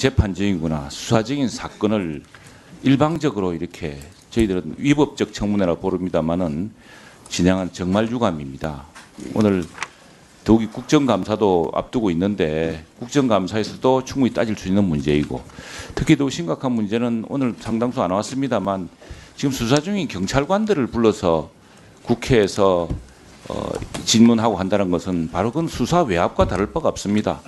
재판 중이구나, 수사적인 사건을 일방적으로 이렇게 저희들은 위법적 청문회라 부릅니다만은 진행한 정말 유감입니다. 오늘 더욱이 국정감사도 앞두고 있는데 국정감사에서도 충분히 따질 수 있는 문제이고, 특히 더 심각한 문제는 오늘 상당수 안 나왔습니다만 지금 수사 중인 경찰관들을 불러서 국회에서 질문하고 한다는 것은 바로 그건 수사 외압과 다를 바가 없습니다.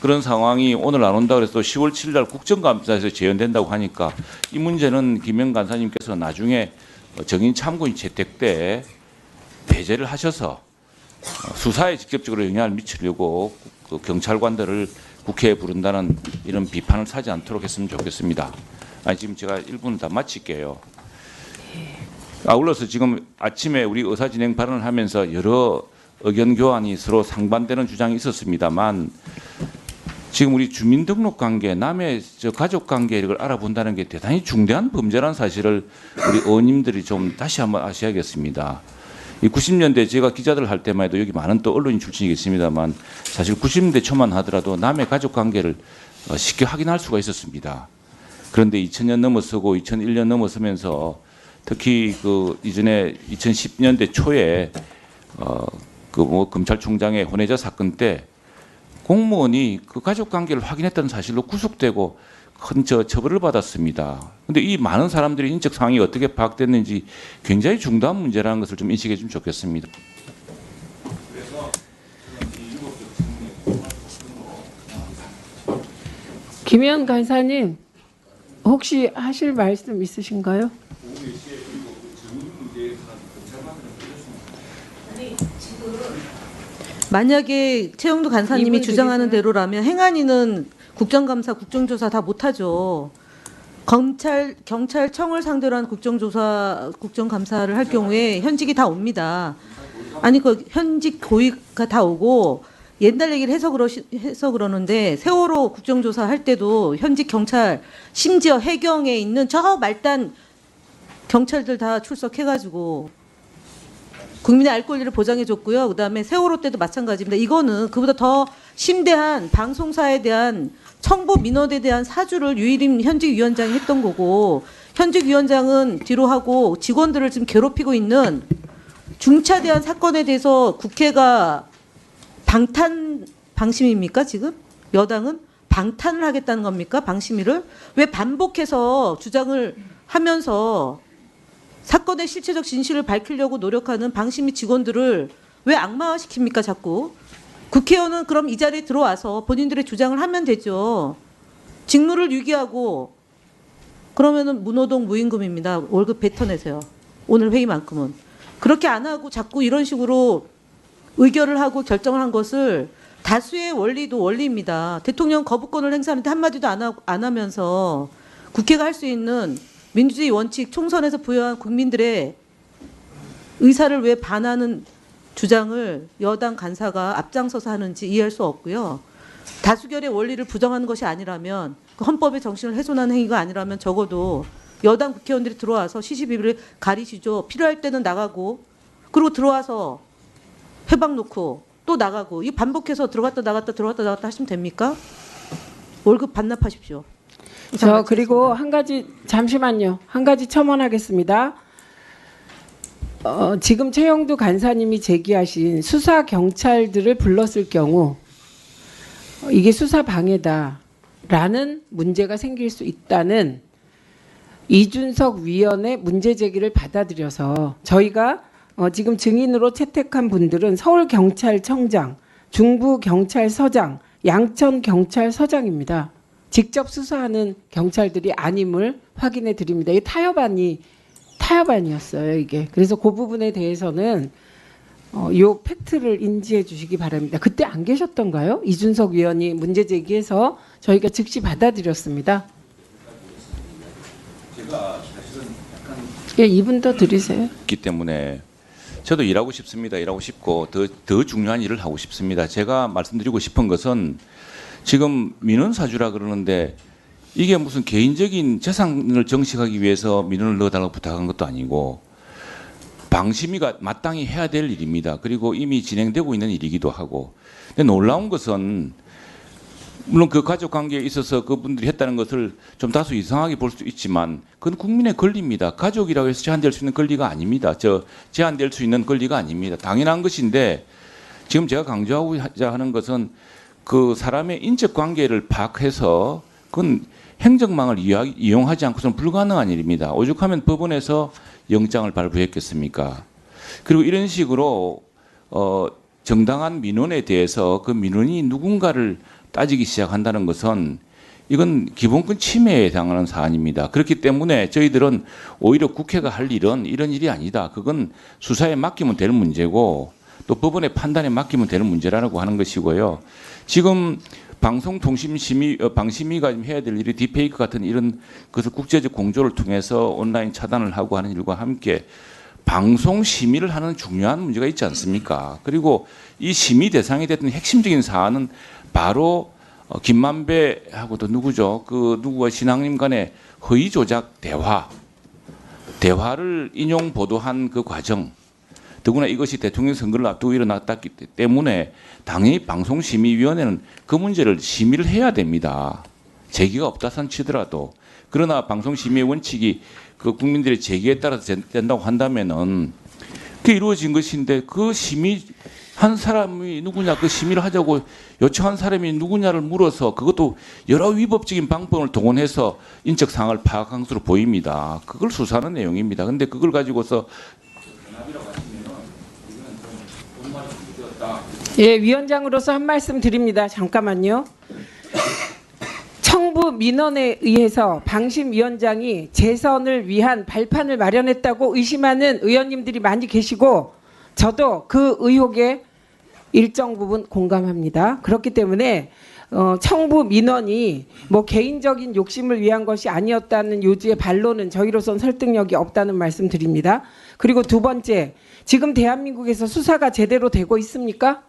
그런 상황이 오늘 안 온다고 해서 10월 7일 날 국정감사에서 재연된다고 하니까 이 문제는 김영 간사님께서 나중에 정인 참고인 채택 때 배제를 하셔서 수사에 직접적으로 영향을 미치려고 그 경찰관들을 국회에 부른다는 이런 비판을 사지 않도록 했으면 좋겠습니다. 아니, 지금 제가 1분 다 마칠게요. 아울러서 지금 아침에 우리 의사진행 발언을 하면서 여러 의견 교환이 서로 상반되는 주장이 있었습니다만, 지금 우리 주민등록 관계, 남의 가족 관계를 알아본다는 게 대단히 중대한 범죄라는 사실을 우리 의원님들이 좀 다시 한번 아셔야겠습니다. 이 90년대 제가 기자들 할 때만 해도 여기 많은 또 언론인 출신이 계십니다만, 사실 90년대 초만 하더라도 남의 가족 관계를 쉽게 확인할 수가 있었습니다. 그런데 2000년 넘어서고 2001년 넘어서면서 특히 그 이전에 2010년대 초에 검찰총장의 혼외자 사건 때 공무원이 그 가족 관계를 확인했다는 사실로 구속되고 큰 처벌을 받았습니다. 그런데 이 많은 사람들이 인적 상황이 어떻게 파악됐는지 굉장히 중대한 문제라는 것을 좀 인식해 주면 좋겠습니다. 김영 간사님, 혹시 하실 말씀 있으신가요? 만약에 최영두 간사님이 주장하는 대로라면 행안위는 국정감사, 국정조사 다 못하죠. 경찰청을 상대로 한 국정감사를 할 경우에 현직이 다 옵니다. 아니, 그 현직 고위가 다 오고, 옛날 얘기를 해서 그러는데 세월호 국정조사 할 때도 현직 경찰, 심지어 해경에 있는 저 말단 경찰들 다 출석해가지고 국민의 알 권리를 보장해줬고요. 그다음에 세월호 때도 마찬가지입니다. 이거는 그보다 더 심대한 방송사에 대한 청보 민원에 대한 사주를 유일임 현직 위원장이 했던 거고, 현직 위원장은 뒤로 하고 직원들을 지금 괴롭히고 있는 중차대한 사건에 대해서 국회가 방심입니까? 지금 여당은 방탄을 하겠다는 겁니까? 방심위를 왜 반복해서 주장을 하면서 사건의 실체적 진실을 밝히려고 노력하는 방심위 직원들을 왜 악마화시킵니까? 자꾸. 국회의원은 그럼 이 자리에 들어와서 본인들의 주장을 하면 되죠. 직무를 유기하고 그러면은 무노동 무임금입니다. 월급 뱉어내세요. 오늘 회의만큼은. 그렇게 안 하고 자꾸 이런 식으로 의결을 하고 결정을 한 것을, 다수의 원리도 원리입니다. 대통령 거부권을 행사하는데 한마디도 안 하면서 국회가 할 수 있는 민주주의 원칙, 총선에서 부여한 국민들의 의사를 왜 반하는 주장을 여당 간사가 앞장서서 하는지 이해할 수 없고요. 다수결의 원리를 부정하는 것이 아니라면, 그 헌법의 정신을 훼손하는 행위가 아니라면 적어도 여당 국회의원들이 들어와서 시시비비를 가리시죠. 필요할 때는 나가고, 그리고 들어와서 회방 놓고 또 나가고, 이 반복해서 들어갔다 나갔다 하시면 됩니까? 월급 반납하십시오. 그리고 한 가지, 잠시만요. 한 가지 첨언하겠습니다. 지금 최영두 간사님이 제기하신 수사 경찰들을 불렀을 경우 이게 수사 방해다라는 문제가 생길 수 있다는 이준석 위원의 문제 제기를 받아들여서 저희가 지금 증인으로 채택한 분들은 서울경찰청장, 중부경찰서장, 양천경찰서장입니다. 직접 수사하는 경찰들이 아님을 확인해 드립니다. 이게 타협안이었어요, 이게. 그래서 그 부분에 대해서는 요 팩트를 인지해 주시기 바랍니다. 그때 안 계셨던가요? 이준석 위원이 문제 제기해서 저희가 즉시 받아들였습니다. 제가 사실은 약간 예, 2분 더 드리세요. 있기 때문에 저도 일하고 싶습니다. 일하고 싶고 더 중요한 일을 하고 싶습니다. 제가 말씀드리고 싶은 것은, 지금 민원사주라 그러는데 이게 무슨 개인적인 재산을 정식하기 위해서 민원을 넣어달라고 부탁한 것도 아니고 방심위가 마땅히 해야 될 일입니다. 그리고 이미 진행되고 있는 일이기도 하고. 근데 놀라운 것은 물론 그 가족 관계에 있어서 그분들이 했다는 것을 좀 다소 이상하게 볼 수 있지만 그건 국민의 권리입니다. 가족이라고 해서 제한될 수 있는 권리가 아닙니다. 제한될 수 있는 권리가 아닙니다. 당연한 것인데 지금 제가 강조하고자 하는 것은 그 사람의 인적 관계를 파악해서 그건 행정망을 이용하지 않고서는 불가능한 일입니다. 오죽하면 법원에서 영장을 발부했겠습니까? 그리고 이런 식으로 정당한 민원에 대해서 그 민원이 누군가를 따지기 시작한다는 것은 이건 기본권 침해에 해당하는 사안입니다. 그렇기 때문에 저희들은 오히려 국회가 할 일은 이런 일이 아니다. 그건 수사에 맡기면 되는 문제고 또 법원의 판단에 맡기면 되는 문제라고 하는 것이고요. 지금 방심위가 해야 될 일이 딥페이크 같은 이런 것을 국제적 공조를 통해서 온라인 차단을 하고 하는 일과 함께 방송 심의를 하는 중요한 문제가 있지 않습니까? 그리고 이 심의 대상이 됐던 핵심적인 사안은 바로 김만배하고도 누구죠? 그 누구와 신앙님 간의 허위 조작 대화를 인용 보도한 그 과정. 더구나 이것이 대통령 선거를 앞두고 일어났기 때문에 당연히 방송심의위원회는 그 문제를 심의를 해야 됩니다. 제기가 없다선 치더라도. 그러나 방송심의의 원칙이 그 국민들의 제기에 따라서 된다고 한다면은 그게 이루어진 것인데 그 심의한 사람이 누구냐, 그 심의를 하자고 요청한 사람이 누구냐를 물어서 그것도 여러 위법적인 방법을 동원해서 인적 상황을 파악한 것으로 보입니다. 그걸 수사하는 내용입니다. 근데 그걸 가지고서 예, 위원장으로서 한 말씀 드립니다. 잠깐만요. 청부 민원에 의해서 방심위원장이 재선을 위한 발판을 마련했다고 의심하는 의원님들이 많이 계시고 저도 그 의혹에 일정 부분 공감합니다. 그렇기 때문에 청부 민원이 뭐 개인적인 욕심을 위한 것이 아니었다는 요지의 반론은 저희로선 설득력이 없다는 말씀 드립니다. 그리고 두 번째, 지금 대한민국에서 수사가 제대로 되고 있습니까?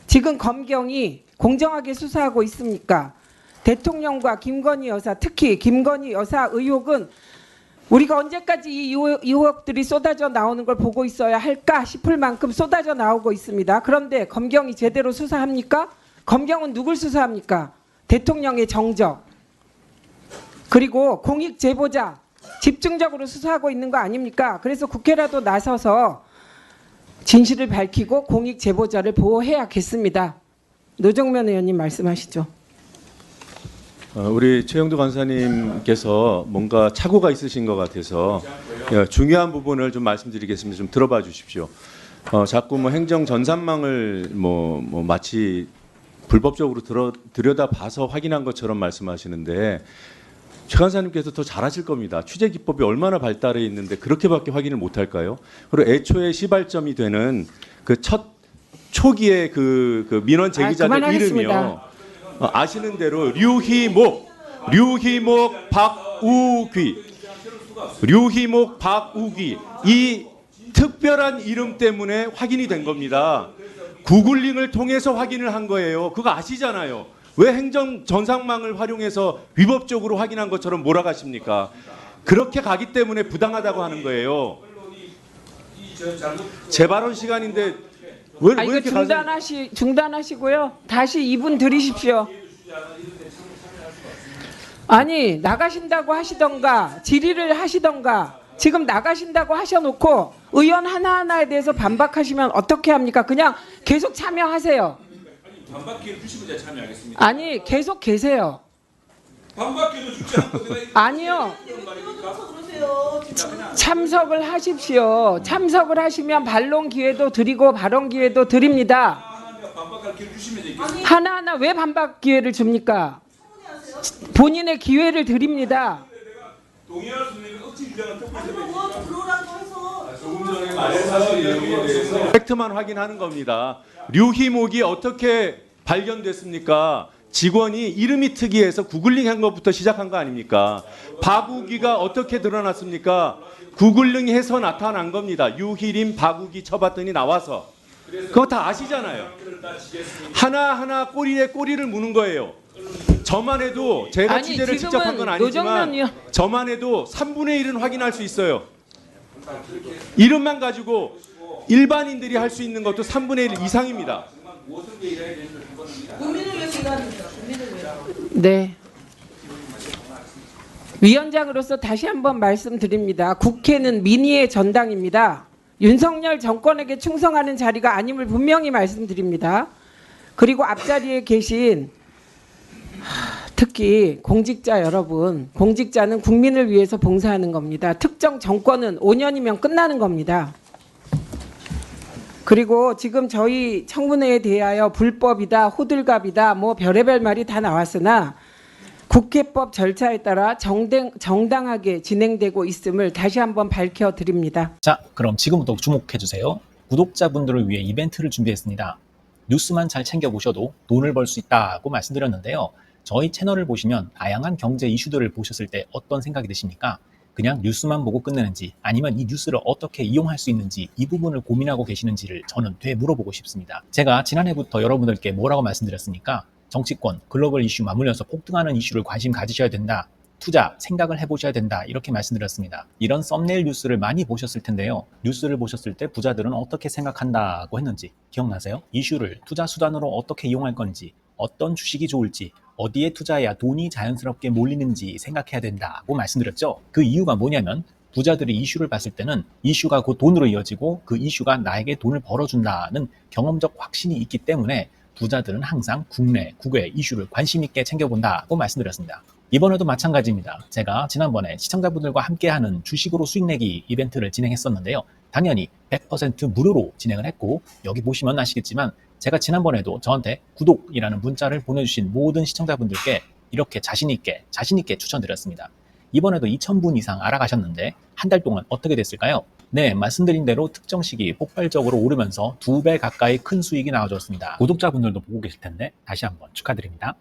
지금 검경이 공정하게 수사하고 있습니까? 대통령과 김건희 여사, 특히 김건희 여사 의혹은 우리가 언제까지 이 의혹들이 쏟아져 나오는 걸 보고 있어야 할까 싶을 만큼 쏟아져 나오고 있습니다. 그런데 검경이 제대로 수사합니까? 검경은 누굴 수사합니까? 대통령의 정적, 그리고 공익 제보자 집중적으로 수사하고 있는 거 아닙니까? 그래서 국회라도 나서서 진실을 밝히고 공익 제보자를 보호해야겠습니다. 노정면 의원님 말씀하시죠. 우리 최영도 간사님께서 뭔가 착오가 있으신 것 같아서 중요한 부분을 좀 말씀드리겠습니다. 좀 들어봐 주십시오. 자꾸 뭐 행정 전산망을 뭐 마치 불법적으로 들여다봐서 확인한 것처럼 말씀하시는데 최 간사님께서 더 잘하실 겁니다. 취재 기법이 얼마나 발달해 있는데 그렇게밖에 확인을 못할까요? 그리고 애초에 시발점이 되는 그 첫 초기의 그 민원 제기자들 이름이요. 아시는 대로 류희목, 박우귀 이 특별한 이름 때문에 확인이 된 겁니다. 구글링을 통해서 확인을 한 거예요. 그거 아시잖아요. 왜 행정 전산망을 활용해서 위법적으로 확인한 것처럼 몰아가십니까? 그렇게 가기 때문에 부당하다고 하는 거예요. 제 발언 시간인데 왜 이거 이렇게 중단하시고요. 다시 2분 드리십시오. 아니 나가신다고 하시던가 질의를 하시던가 지금 나가신다고 하셔놓고 의원 하나하나에 대해서 반박하시면 어떻게 합니까? 그냥 계속 참여하세요. 반박 기회를 주시면 제가 참여하겠습니다. 아니 계속 계세요. 반박 기회도 주지 않고 내가 아니요. 참석을 하십시오. 참석을 하시면 반론 기회도 드리고 발언 기회도 드립니다. 반박할 기회를 주시면 되겠습니다. 하나하나 왜 반박 기회를 줍니까? 본인의 기회를 드립니다. 동의할 수 있는 억지 주장을 팩트만 확인하는 겁니다. 류희목이 어떻게 발견됐습니까? 직원이 이름이 특이해서 구글링한 것부터 시작한 거 아닙니까? 박우기가 어떻게 드러났습니까? 구글링해서 나타난 겁니다. 유희림, 박우기 쳐봤더니 나와서. 그거 다 아시잖아요. 하나하나 꼬리에 꼬리를 무는 거예요. 저만 해도 제가 아니, 취재를 직접 한 건 아니지만 저만 해도 3분의 1은 확인할 수 있어요. 이름만 가지고 일반인들이 할 수 있는 것도 3분의 1 이상입니다. 국민을 위해서 일하는 거예요. 국민을 위해서. 네. 위원장으로서 다시 한번 말씀드립니다. 국회는 민의의 전당입니다. 윤석열 정권에게 충성하는 자리가 아님을 분명히 말씀드립니다. 그리고 앞자리에 계신 특히 공직자 여러분, 공직자는 국민을 위해서 봉사하는 겁니다. 특정 정권은 5년이면 끝나는 겁니다. 그리고 지금 저희 청문회에 대하여 불법이다, 호들갑이다, 뭐 별의별 말이 다 나왔으나 국회법 절차에 따라 정당하게 진행되고 있음을 다시 한번 밝혀드립니다. 자, 그럼 지금부터 주목해주세요. 구독자분들을 위해 이벤트를 준비했습니다. 뉴스만 잘 챙겨보셔도 돈을 벌 수 있다고 말씀드렸는데요. 저희 채널을 보시면 다양한 경제 이슈들을 보셨을 때 어떤 생각이 드십니까? 그냥 뉴스만 보고 끝내는지 아니면 이 뉴스를 어떻게 이용할 수 있는지 이 부분을 고민하고 계시는지를 저는 되물어보고 싶습니다. 제가 지난해부터 여러분들께 뭐라고 말씀드렸습니까? 정치권, 글로벌 이슈 맞물려서 폭등하는 이슈를 관심 가지셔야 된다. 투자, 생각을 해보셔야 된다. 이렇게 말씀드렸습니다. 이런 썸네일 뉴스를 많이 보셨을 텐데요. 뉴스를 보셨을 때 부자들은 어떻게 생각한다고 했는지 기억나세요? 이슈를 투자 수단으로 어떻게 이용할 건지, 어떤 주식이 좋을지, 어디에 투자해야 돈이 자연스럽게 몰리는지 생각해야 된다고 말씀드렸죠. 그 이유가 뭐냐면 부자들이 이슈를 봤을 때는 이슈가 곧 돈으로 이어지고 그 이슈가 나에게 돈을 벌어준다는 경험적 확신이 있기 때문에 부자들은 항상 국내, 국외 이슈를 관심 있게 챙겨본다고 말씀드렸습니다. 이번에도 마찬가지입니다. 제가 지난번에 시청자분들과 함께하는 주식으로 수익 내기 이벤트를 진행했었는데요. 당연히 100% 무료로 진행을 했고 여기 보시면 아시겠지만 제가 지난번에도 저한테 구독이라는 문자를 보내주신 모든 시청자분들께 이렇게 자신 있게 추천드렸습니다. 이번에도 2,000분 이상 알아가셨는데 한 달 동안 어떻게 됐을까요? 네, 말씀드린 대로 특정 시기 폭발적으로 오르면서 2배 가까이 큰 수익이 나와줬습니다. 구독자분들도 보고 계실 텐데 다시 한번 축하드립니다.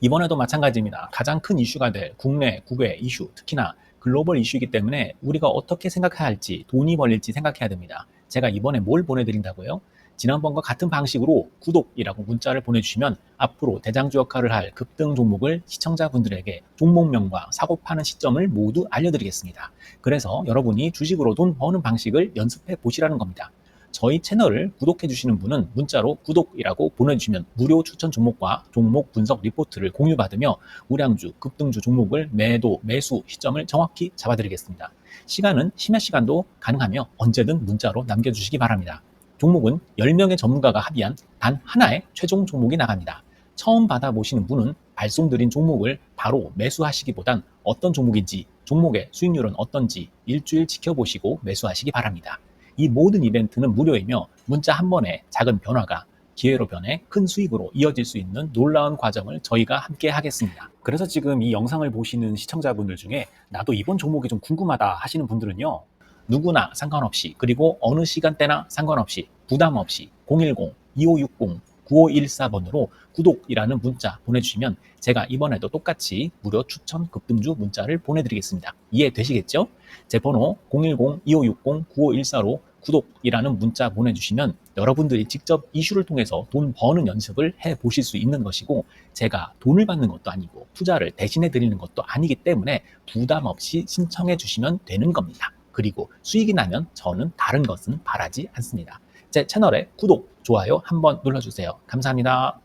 이번에도 마찬가지입니다. 가장 큰 이슈가 될 국내, 국외 이슈, 특히나 글로벌 이슈이기 때문에 우리가 어떻게 생각해야 할지, 돈이 벌릴지 생각해야 됩니다. 제가 이번에 뭘 보내드린다고요? 지난번과 같은 방식으로 구독이라고 문자를 보내주시면 앞으로 대장주 역할을 할 급등 종목을 시청자분들에게 종목명과 사고 파는 시점을 모두 알려드리겠습니다. 그래서 여러분이 주식으로 돈 버는 방식을 연습해 보시라는 겁니다. 저희 채널을 구독해 주시는 분은 문자로 구독이라고 보내주시면 무료 추천 종목과 종목 분석 리포트를 공유받으며 우량주, 급등주 종목을 매도, 매수 시점을 정확히 잡아드리겠습니다. 시간은 심야 시간도 가능하며 언제든 문자로 남겨주시기 바랍니다. 종목은 10명의 전문가가 합의한 단 하나의 최종 종목이 나갑니다. 처음 받아보시는 분은 발송드린 종목을 바로 매수하시기보단 어떤 종목인지, 종목의 수익률은 어떤지 일주일 지켜보시고 매수하시기 바랍니다. 이 모든 이벤트는 무료이며 문자 한 번에 작은 변화가 기회로 변해 큰 수익으로 이어질 수 있는 놀라운 과정을 저희가 함께 하겠습니다. 그래서 지금 이 영상을 보시는 시청자분들 중에 나도 이번 종목이 좀 궁금하다 하시는 분들은요. 누구나 상관없이 그리고 어느 시간대나 상관없이 부담 없이 010-2560-9514번으로 구독이라는 문자 보내주시면 제가 이번에도 똑같이 무료 추천 급등주 문자를 보내드리겠습니다. 이해되시겠죠? 제 번호 010-2560-9514로 구독이라는 문자 보내주시면 여러분들이 직접 이슈를 통해서 돈 버는 연습을 해보실 수 있는 것이고 제가 돈을 받는 것도 아니고 투자를 대신해 드리는 것도 아니기 때문에 부담 없이 신청해 주시면 되는 겁니다. 그리고 수익이 나면 저는 다른 것은 바라지 않습니다. 제 채널에 구독, 좋아요 한번 눌러주세요. 감사합니다.